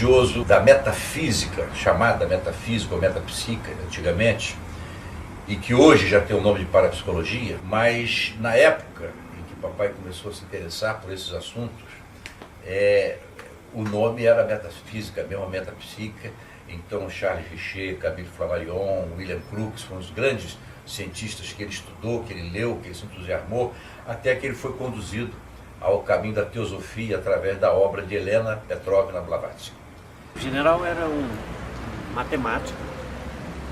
estudioso da metafísica, chamada metafísica ou metapsíquica antigamente, e que hoje já tem o nome de parapsicologia, mas na época em que papai começou a se interessar por esses assuntos, o nome era metafísica, mesmo a metapsíquica. Então Charles Richer, Camille Flammarion, William Crookes foram os grandes cientistas que ele estudou, que ele leu, que ele se entusiasmou, até que ele foi conduzido ao caminho da teosofia através da obra de Helena Petrovna Blavatsky. O general era um matemático,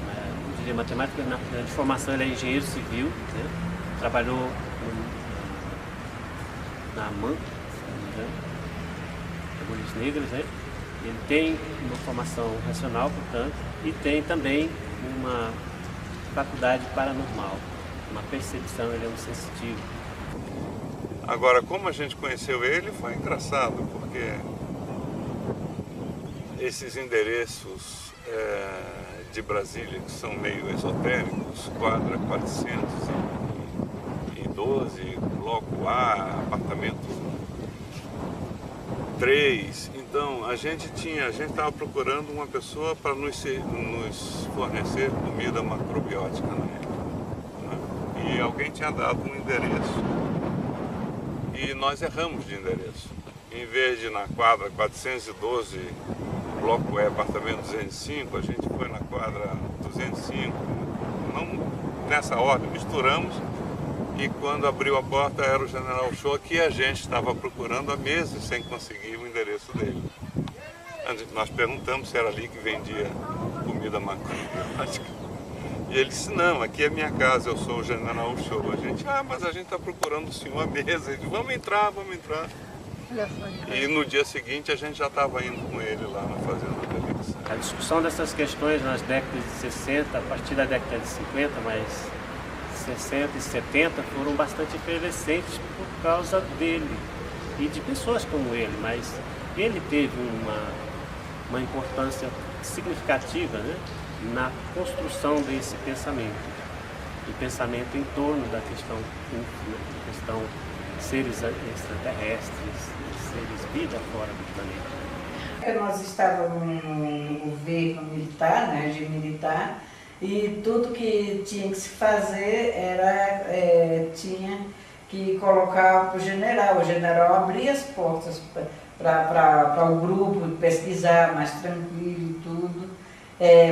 eu diria matemático, de formação ele é engenheiro civil, né? Trabalhou na AMAN, Agulhas Negras, né? Ele tem uma formação racional, portanto, e tem também uma faculdade paranormal, uma percepção, ele é um sensitivo. Agora, como a gente conheceu ele, foi engraçado, porque esses endereços de Brasília, que são meio esotéricos, quadra 412, bloco A, apartamento 3, então a gente estava procurando uma pessoa para nos fornecer comida macrobiótica na época, né? E alguém tinha dado um endereço e nós erramos de endereço. Em vez de ir na quadra 412, bloco E, apartamento 205, a gente foi na quadra 205, não nessa ordem, misturamos. E quando abriu a porta era o General Ochoa, que a gente estava procurando há meses sem conseguir o endereço dele. Nós perguntamos se era ali que vendia comida macrobiótica. E ele disse, não, aqui é minha casa, eu sou o General Ochoa. A gente, mas a gente está procurando o senhor há meses. Ele disse, vamos entrar, vamos entrar. E no dia seguinte a gente já estava indo com ele lá na fazenda da eleição. A discussão dessas questões nas décadas de 60, a partir da década de 50, mas 60 e 70 foram bastante efervescentes por causa dele e de pessoas como ele, mas ele teve uma importância significativa, né, na construção desse pensamento, do pensamento em torno da questão seres extraterrestres, seres vida fora do planeta. Nós estávamos no governo militar, né, regime militar, e tudo que tinha que se fazer tinha que colocar para o general abria as portas para o grupo pesquisar mais tranquilo e tudo,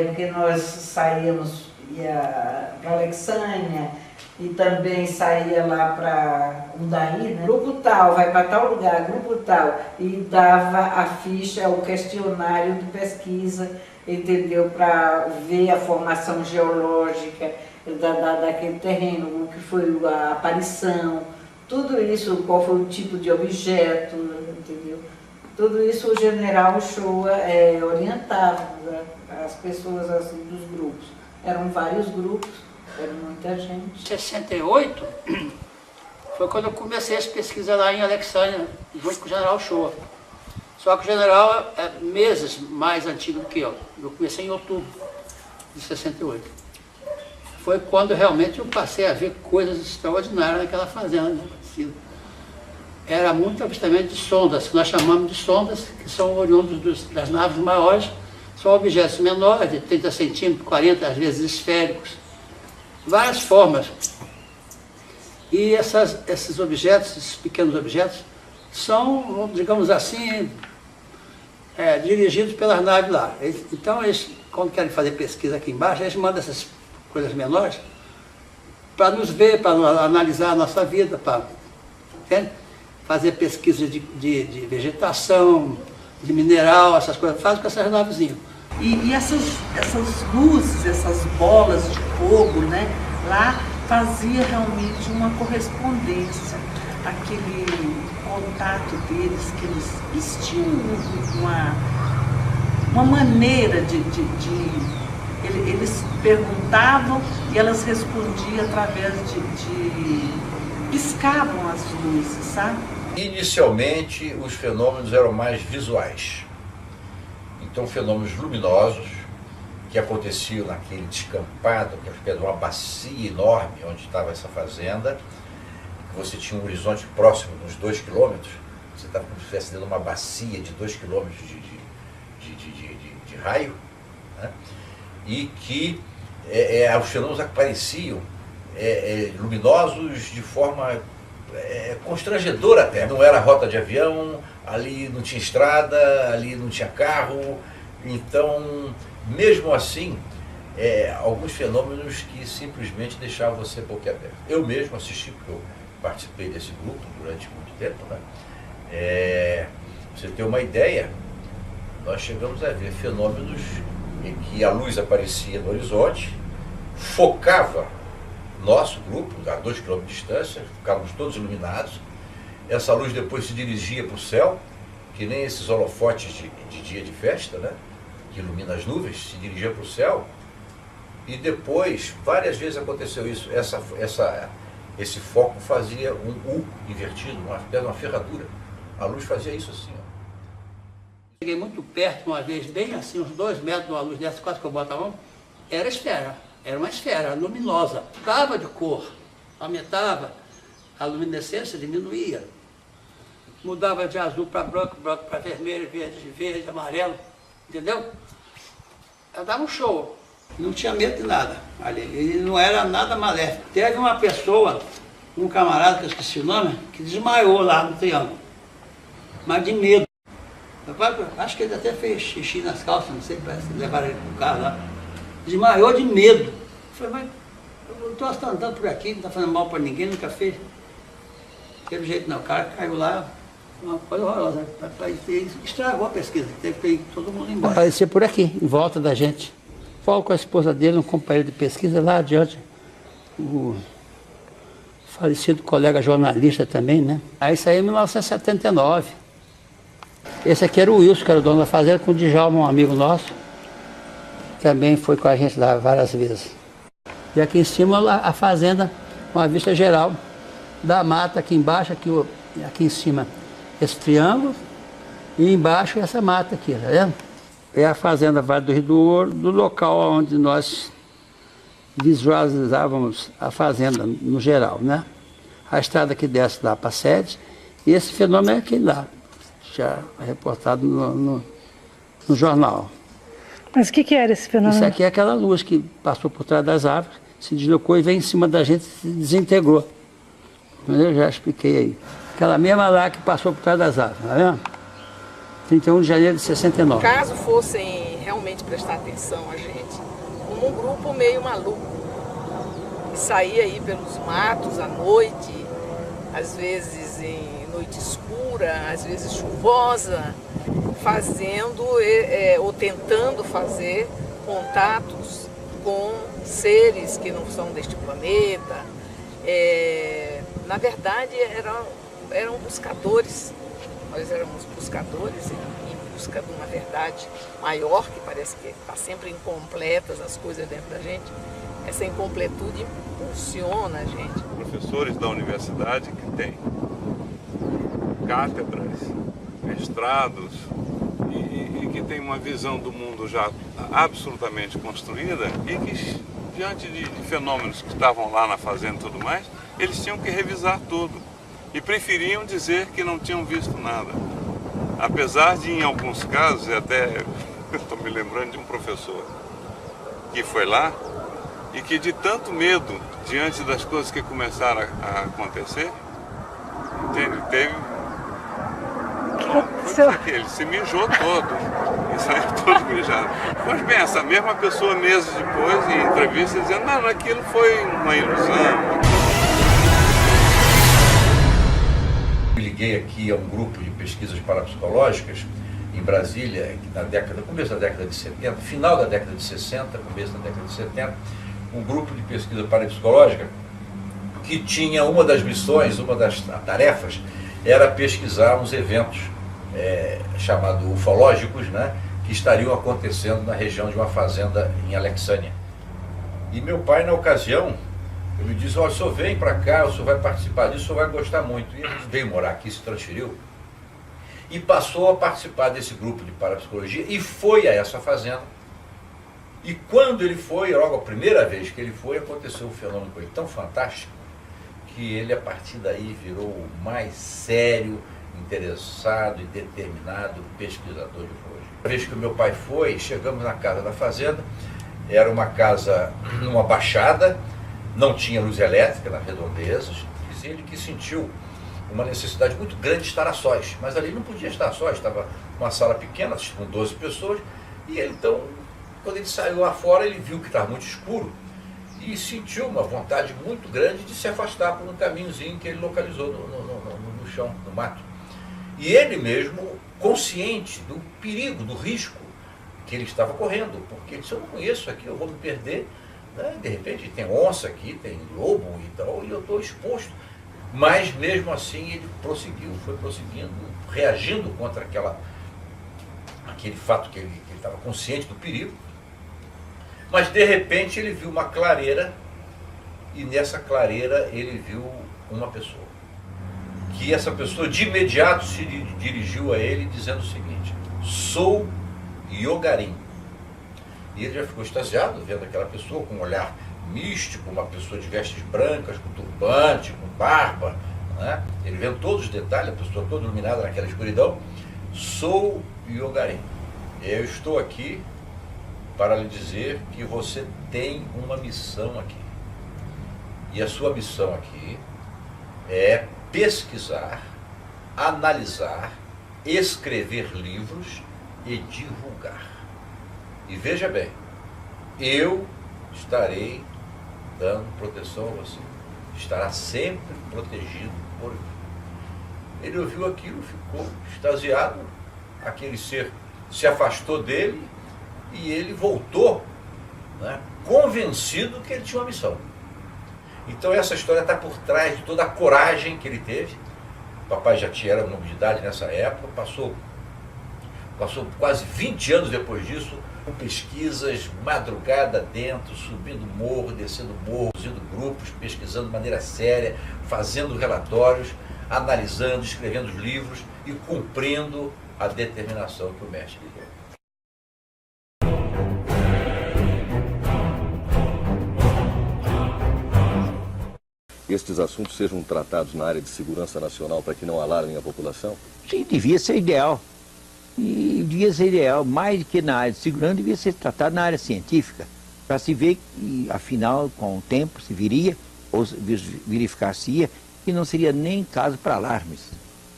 porque nós saíamos, ia para Alexânia e também saía lá para Undaí, né? Grupo tal, vai para tal lugar, grupo tal, e dava a ficha, o questionário de pesquisa, entendeu? Para ver a formação geológica daquele terreno, o que foi a aparição, tudo isso, qual foi o tipo de objeto, entendeu? Tudo isso o general Ochoa orientava as pessoas assim, dos grupos. Eram vários grupos, era muita gente. Em 68 foi quando eu comecei as pesquisas lá em Alexânia, junto com o general Ochoa. Só que o general é meses mais antigo do que eu. Eu comecei em outubro de 68. Foi quando realmente eu passei a ver coisas extraordinárias naquela fazenda, né? Era muito avistamento de sondas, que nós chamamos de sondas, que são oriundos das naves maiores, são objetos menores, de 30 centímetros, 40, às vezes esféricos, várias formas. E esses objetos, esses pequenos objetos, são, digamos assim, dirigidos pelas naves lá. Então, eles, quando querem fazer pesquisa aqui embaixo, eles mandam essas coisas menores para nos ver, para analisar a nossa vida, para fazer pesquisa de vegetação, de mineral, essas coisas, fazem com essas navezinhas. E essas luzes, essas bolas de fogo, né, lá fazia realmente uma correspondência, aquele contato deles, que eles tinham uma maneira eles perguntavam e elas respondiam através piscavam as luzes, sabe? Inicialmente, os fenômenos eram mais visuais. Então, fenômenos luminosos que aconteciam naquele descampado, que era uma bacia enorme onde estava essa fazenda. Você tinha um horizonte próximo, uns 2 quilômetros. Você estava como se estivesse dentro de uma bacia de 2 quilômetros de de raio, né? E que os fenômenos apareciam luminosos de forma constrangedora até. Não era rota de avião, ali não tinha estrada, ali não tinha carro. Então, mesmo assim, alguns fenômenos que simplesmente deixavam você boquiaberto. Eu mesmo assisti, porque eu participei desse grupo durante muito tempo, né? Pra você ter uma ideia, nós chegamos a ver fenômenos em que a luz aparecia no horizonte, focava nosso grupo, a 2 km de distância, ficávamos todos iluminados. Essa luz depois se dirigia para o céu, que nem esses holofotes de dia de festa, né? Que ilumina as nuvens, se dirigia para o céu. E depois, várias vezes aconteceu isso, esse foco fazia um U invertido, uma ferradura. A luz fazia isso assim, ó. Cheguei muito perto uma vez, bem assim, uns 2 metros de uma luz dessa, quase que eu boto a mão, era esfera, era uma esfera luminosa, mudava de cor, aumentava, a luminescência diminuía, mudava de azul para branco, branco para vermelho, verde, amarelo, entendeu? Eu dava um show, não tinha medo de nada ali, ele não era nada maléfico. Teve uma pessoa, um camarada, que eu esqueci o nome, que desmaiou lá no triângulo, mas de medo. Acho que ele até fez xixi nas calças, não sei, parece que levaram ele pro carro lá. Desmaiou de medo. Eu falei, mas eu estou andando por aqui, não está fazendo mal para ninguém, nunca fez. Teve jeito não, o cara caiu lá, uma coisa horrorosa. Estragou a pesquisa, teve que ir todo mundo embora. Aparecia por aqui, em volta da gente. Falo com a esposa dele, um companheiro de pesquisa lá adiante. O falecido colega jornalista também, né? Aí saiu em 1979. Esse aqui era o Wilson, que era o dono da fazenda, com o Djalma, um amigo nosso. Também foi com a gente lá várias vezes. E aqui em cima a fazenda, uma vista geral da mata aqui embaixo, aqui em cima esse triângulo, e embaixo essa mata aqui, tá vendo? É a fazenda Vale do Rio do Ouro, do local onde nós visualizávamos a fazenda no geral, né? A estrada que desce lá para a sede, e esse fenômeno é aquele lá, já reportado no jornal. Mas o que era esse fenômeno? Isso aqui é aquela luz que passou por trás das árvores, se deslocou e veio em cima da gente e se desintegrou. Eu já expliquei aí. Aquela mesma lá que passou por trás das árvores, tá vendo? 31 de janeiro de 69. Caso fossem realmente prestar atenção a gente, como um grupo meio maluco, que saía aí pelos matos à noite, às vezes em noite escura, às vezes chuvosa, fazendo ou tentando fazer contatos com seres que não são deste planeta. Na verdade, eram buscadores. Nós éramos buscadores em busca de uma verdade maior, que parece que está sempre incompletas as coisas dentro da gente. Essa incompletude impulsiona a gente. Professores da universidade que têm cátedras, mestrados e que têm uma visão do mundo já absolutamente construída e que, diante de fenômenos que estavam lá na fazenda e tudo mais, eles tinham que revisar tudo. E preferiam dizer que não tinham visto nada. Apesar de, em alguns casos, e até estou me lembrando de um professor que foi lá e que, de tanto medo diante das coisas que começaram a acontecer, teve... Ele se mijou todo e saiu todo mijado. Pois bem, essa mesma pessoa meses depois, em entrevista, dizendo, não, aquilo foi uma ilusão. Liguei aqui a um grupo de pesquisas parapsicológicas em Brasília, no começo da década de 70, final da década de 60, começo da década de 70, um grupo de pesquisa parapsicológica que tinha uma das missões, uma das tarefas, era pesquisar uns eventos chamados ufológicos, né, que estariam acontecendo na região de uma fazenda em Alexânia. E meu pai, na ocasião, ele me disse, olha, o senhor vem para cá, o senhor vai participar disso, o senhor vai gostar muito. E ele veio morar aqui, se transferiu, e passou a participar desse grupo de parapsicologia, e foi a essa fazenda. E quando ele foi, logo a primeira vez que ele foi, aconteceu um fenômeno com ele tão fantástico, que ele, a partir daí, virou o mais sério, interessado e determinado pesquisador de ufologia. A vez que o meu pai foi, chegamos na casa da fazenda, era uma casa numa baixada, não tinha luz elétrica nas redondezas, diz ele que sentiu uma necessidade muito grande de estar a sós, mas ali não podia estar a sós, estava uma sala pequena, com 12 pessoas, e ele então, quando ele saiu lá fora, ele viu que estava muito escuro e sentiu uma vontade muito grande de se afastar por um caminhozinho que ele localizou no chão, no mato. E ele mesmo, consciente do perigo, do risco que ele estava correndo, porque ele disse, eu não conheço aqui, eu vou me perder, né? De repente tem onça aqui, tem lobo e tal, e eu estou exposto. Mas mesmo assim ele prosseguiu, foi prosseguindo, reagindo contra aquele fato que ele estava consciente do perigo. Mas de repente ele viu uma clareira, e nessa clareira ele viu uma pessoa. Que essa pessoa de imediato se dirigiu a ele dizendo o seguinte, sou Yogarim. E ele já ficou extasiado vendo aquela pessoa com um olhar místico, uma pessoa de vestes brancas, com turbante, com barba, né? Ele vendo todos os detalhes, a pessoa toda iluminada naquela escuridão. Sou Yogarim. Eu estou aqui para lhe dizer que você tem uma missão aqui. E a sua missão aqui é pesquisar, analisar, escrever livros e divulgar. E veja bem, eu estarei dando proteção a você. Estará sempre protegido por mim. Ele ouviu aquilo, ficou extasiado, aquele ser se afastou dele e ele voltou, né, convencido que ele tinha uma missão. Então essa história está por trás de toda a coragem que ele teve. O papai já era um homem de idade nessa época, passou quase 20 anos depois disso, com pesquisas, madrugada dentro, subindo morro, descendo morro, fazendo grupos, pesquisando de maneira séria, fazendo relatórios, analisando, escrevendo livros e cumprindo a determinação que o mestre lhe deu. Estes assuntos sejam tratados na área de segurança nacional para que não alarmem a população? Sim, devia ser ideal. E devia ser ideal, mais do que na área de segurança, devia ser tratado na área científica, para se ver que, afinal, com o tempo, se viria, ou verificar-se-ia, que não seria nem caso para alarmes.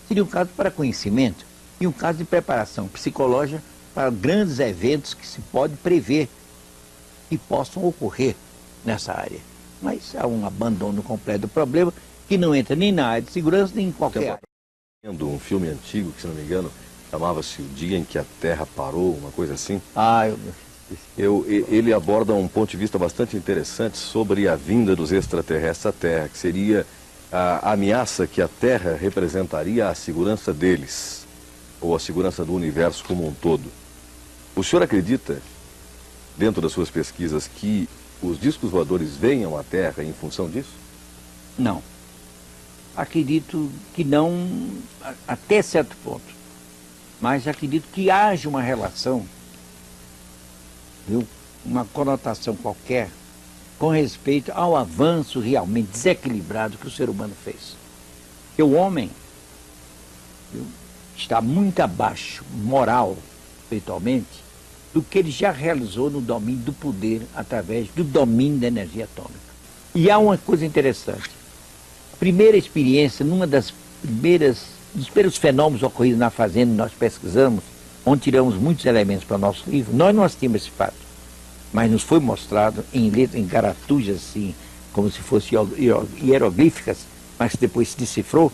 Seria um caso para conhecimento e um caso de preparação psicológica para grandes eventos que se pode prever e possam ocorrer nessa área. Mas há um abandono completo do problema que não entra nem na área de segurança, nem em qualquer área. Vendo um filme antigo, que se não me engano, chamava-se O Dia em que a Terra Parou, uma coisa assim. Ele aborda um ponto de vista bastante interessante sobre a vinda dos extraterrestres à Terra, que seria a ameaça que a Terra representaria à segurança deles, ou à segurança do universo como um todo. O senhor acredita, dentro das suas pesquisas, que os discos voadores venham à Terra em função disso? Não. Acredito que não, até certo ponto. Mas acredito que haja uma relação, viu? Uma conotação qualquer, com respeito ao avanço realmente desequilibrado que o ser humano fez. Porque o homem, viu, está muito abaixo, moral, espiritualmente, do que ele já realizou no domínio do poder, através do domínio da energia atômica. E há uma coisa interessante. A primeira experiência, dos primeiros fenômenos ocorridos na fazenda, nós pesquisamos, onde tiramos muitos elementos para o nosso livro, nós não assistimos esse fato. Mas nos foi mostrado em letras, em caratujas assim, como se fossem hieroglíficas, mas que depois se decifrou,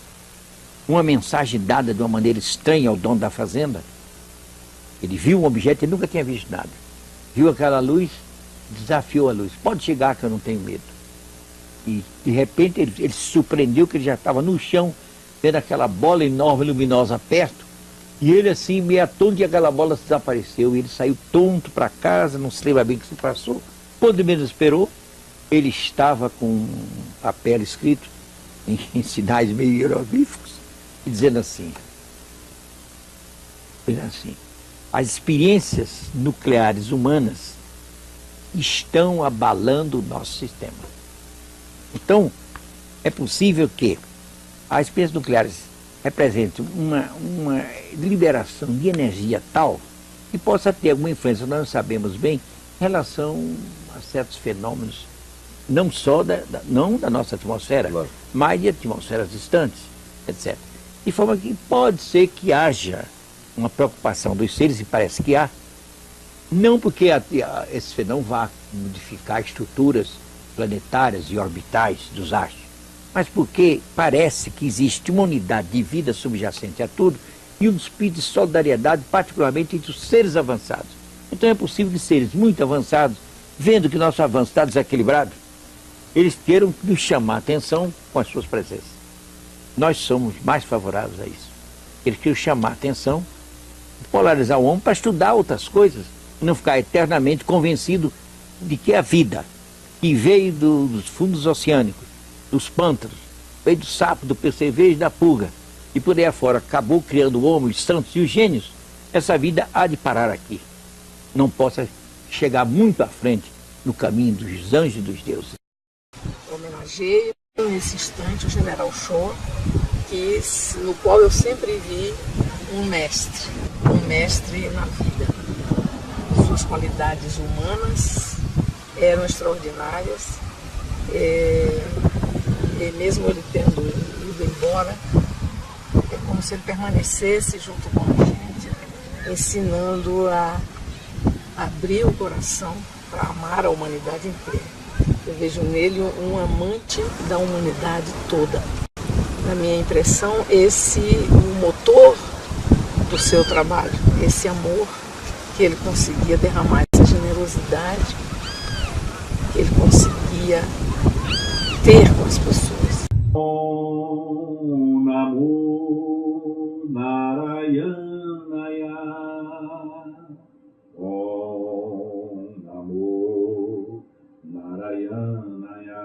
uma mensagem dada de uma maneira estranha ao dono da fazenda. Ele viu um objeto e nunca tinha visto nada. Viu aquela luz, desafiou a luz. Pode chegar que eu não tenho medo. E de repente ele se surpreendeu que ele já estava no chão, vendo aquela bola enorme, luminosa perto. E ele assim, meio atônito, e aquela bola desapareceu. E ele saiu tonto para casa, não se lembra bem o que se passou. Quando menos esperou, ele estava com um papel escrito em sinais meio hieroglíficos, e dizendo assim, as experiências nucleares humanas estão abalando o nosso sistema. Então, é possível que as experiências nucleares representem uma liberação de energia tal que possa ter alguma influência, nós não sabemos bem, em relação a certos fenômenos, não só não da nossa atmosfera, Claro. mas de atmosferas distantes, etc. De forma que pode ser que haja uma preocupação dos seres, e parece que há, não porque esse fenômeno vá modificar estruturas planetárias e orbitais dos astros, mas porque parece que existe uma unidade de vida subjacente a tudo e um espírito de solidariedade, particularmente entre os seres avançados. Então é possível que seres muito avançados, vendo que nosso avanço está desequilibrado, eles queiram nos chamar a atenção com as suas presenças. Nós somos mais favoráveis a isso. Eles querem chamar a atenção, polarizar o homem para estudar outras coisas, não ficar eternamente convencido de que a vida que veio dos fundos oceânicos, dos pântanos, veio do sapo, do percevejo e da pulga, e por aí afora acabou criando o homem, os santos e os gênios, essa vida há de parar aqui. Não possa chegar muito à frente no caminho dos anjos e dos deuses. Homenageio nesse instante o General Shoa, no qual eu sempre vi um mestre na vida. Suas qualidades humanas eram extraordinárias, e mesmo ele tendo ido embora, é como se ele permanecesse junto com a gente, ensinando a abrir o coração para amar a humanidade inteira. Eu vejo nele um amante da humanidade toda. Na minha impressão, o motor do seu trabalho, esse amor que ele conseguia derramar, essa generosidade que ele conseguia ter com as pessoas. Om Namo Narayanaya. Om Namo Narayanaya.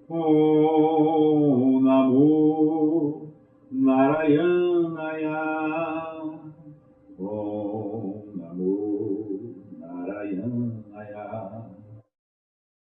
Om Namo Narayanaya. Om Namo Narayanaya.